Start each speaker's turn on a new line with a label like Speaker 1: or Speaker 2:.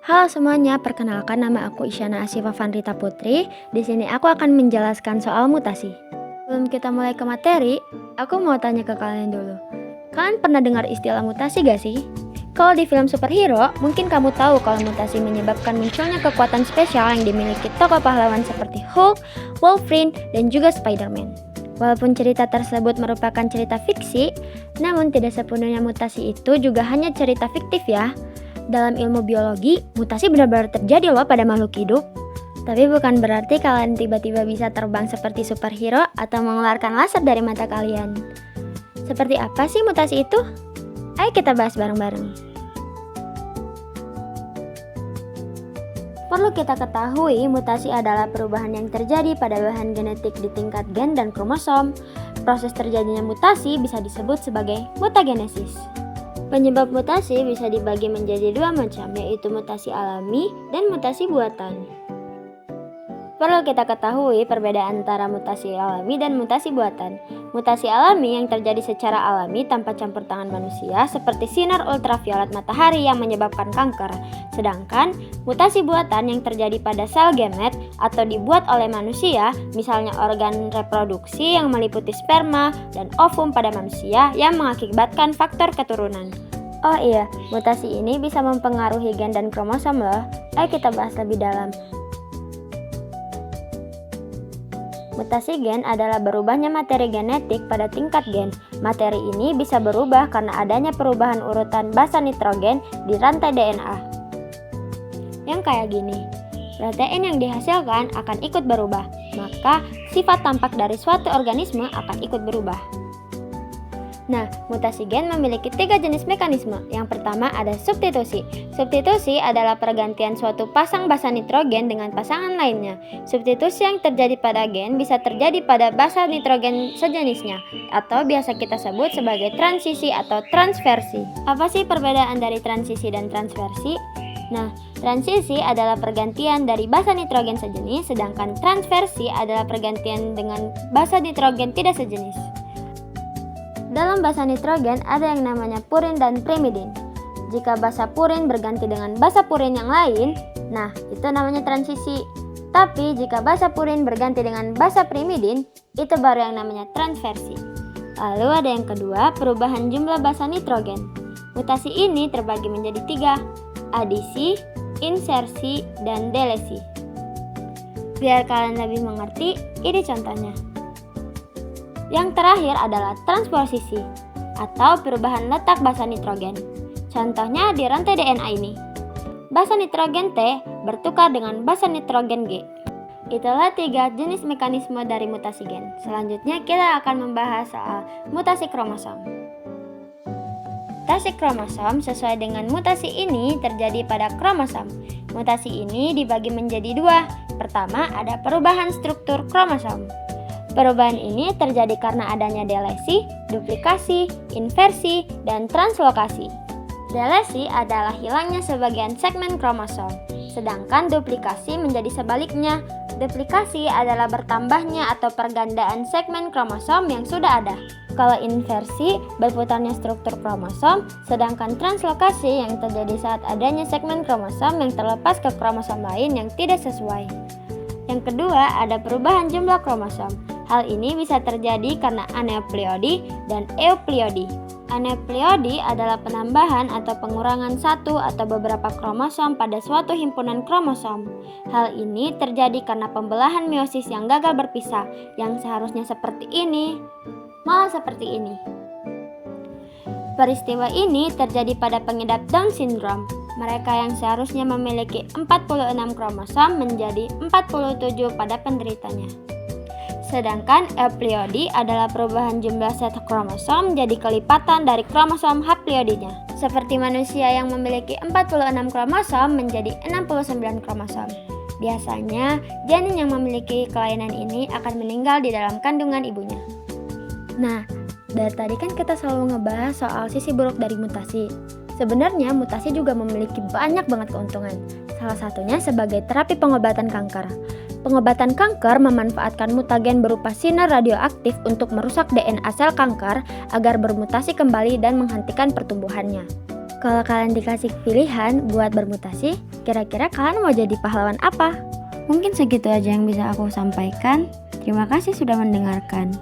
Speaker 1: Halo semuanya, perkenalkan nama aku Isyana Asifa Fanrita Putri. Di sini aku akan menjelaskan soal mutasi. Sebelum kita mulai ke materi, aku mau tanya ke kalian dulu. Kalian pernah dengar istilah mutasi gak sih? Kalau di film superhero, mungkin kamu tahu kalau mutasi menyebabkan munculnya kekuatan spesial yang dimiliki tokoh pahlawan seperti Hulk, Wolverine, dan juga Spider-Man. Walaupun cerita tersebut merupakan cerita fiksi, namun tidak sepenuhnya mutasi itu juga hanya cerita fiktif ya. Dalam ilmu biologi, mutasi benar-benar terjadi loh pada makhluk hidup. Tapi bukan berarti kalian tiba-tiba bisa terbang seperti superhero atau mengeluarkan laser dari mata kalian. Seperti apa sih mutasi itu? Ayo kita bahas bareng-bareng. Perlu kita ketahui, mutasi adalah perubahan yang terjadi pada bahan genetik di tingkat gen dan kromosom. Proses terjadinya mutasi bisa disebut sebagai mutagenesis. Penyebab mutasi bisa dibagi menjadi dua macam, yaitu mutasi alami dan mutasi buatan. Perlu kita ketahui perbedaan antara mutasi alami dan mutasi buatan. Mutasi alami yang terjadi secara alami tanpa campur tangan manusia, seperti sinar ultraviolet matahari yang menyebabkan kanker. Sedangkan mutasi buatan yang terjadi pada sel gamet atau dibuat oleh manusia, misalnya organ reproduksi yang meliputi sperma dan ovum pada manusia yang mengakibatkan faktor keturunan. Oh iya, mutasi ini bisa mempengaruhi gen dan kromosom loh. Ayo kita bahas lebih dalam. Mutasi gen adalah berubahnya materi genetik pada tingkat gen. Materi ini bisa berubah karena adanya perubahan urutan basa nitrogen di rantai DNA. Yang kayak gini, protein yang dihasilkan akan ikut berubah, maka sifat tampak dari suatu organisme akan ikut berubah. Nah, mutasi gen memiliki 3 jenis mekanisme. Yang pertama ada substitusi. Substitusi adalah pergantian suatu pasang basa nitrogen dengan pasangan lainnya. Substitusi yang terjadi pada gen bisa terjadi pada basa nitrogen sejenisnya, atau biasa kita sebut sebagai transisi atau transversi. Apa sih perbedaan dari transisi dan transversi? Nah, transisi adalah pergantian dari basa nitrogen sejenis, sedangkan transversi adalah pergantian dengan basa nitrogen tidak sejenis. Dalam basa nitrogen ada yang namanya purin dan primidin. Jika basa purin berganti dengan basa purin yang lain, nah itu namanya transisi. Tapi jika basa purin berganti dengan basa primidin, itu baru yang namanya transversi. Lalu ada yang kedua, perubahan jumlah basa nitrogen. Mutasi ini terbagi menjadi 3, adisi, insersi, dan delesi. Biar kalian lebih mengerti, ini contohnya. Yang terakhir adalah transposisi atau perubahan letak basa nitrogen. Contohnya di rantai DNA ini. Basa nitrogen T bertukar dengan basa nitrogen G. Itulah 3 jenis mekanisme dari mutasi gen. Selanjutnya kita akan membahas soal mutasi kromosom. Mutasi kromosom sesuai dengan mutasi ini terjadi pada kromosom. Mutasi ini dibagi menjadi 2. Pertama ada perubahan struktur kromosom. Perubahan ini terjadi karena adanya delesi, duplikasi, inversi, dan translokasi. Delesi adalah hilangnya sebagian segmen kromosom, sedangkan duplikasi menjadi sebaliknya. Duplikasi adalah bertambahnya atau pergandaan segmen kromosom yang sudah ada. Kalau inversi, berputarnya struktur kromosom, sedangkan translokasi yang terjadi saat adanya segmen kromosom yang terlepas ke kromosom lain yang tidak sesuai. Yang kedua, ada perubahan jumlah kromosom. Hal ini bisa terjadi karena aneuploidi dan euploidi. Aneuploidi adalah penambahan atau pengurangan satu atau beberapa kromosom pada suatu himpunan kromosom. Hal ini terjadi karena pembelahan meiosis yang gagal berpisah, yang seharusnya seperti ini, malah seperti ini. Peristiwa ini terjadi pada pengidap Down syndrome. Mereka yang seharusnya memiliki 46 kromosom menjadi 47 pada penderitanya. Sedangkan euploidi adalah perubahan jumlah set kromosom jadi kelipatan dari kromosom haploidnya. Seperti manusia yang memiliki 46 kromosom menjadi 69 kromosom. Biasanya, janin yang memiliki kelainan ini akan meninggal di dalam kandungan ibunya. Nah, dari tadi kan kita selalu ngebahas soal sisi buruk dari mutasi. Sebenarnya mutasi juga memiliki banyak banget keuntungan. Salah satunya sebagai terapi pengobatan kanker. Pengobatan kanker memanfaatkan mutagen berupa sinar radioaktif untuk merusak DNA sel kanker agar bermutasi kembali dan menghentikan pertumbuhannya. Kalau kalian dikasih pilihan buat bermutasi, kira-kira kalian mau jadi pahlawan apa? Mungkin segitu aja yang bisa aku sampaikan. Terima kasih sudah mendengarkan.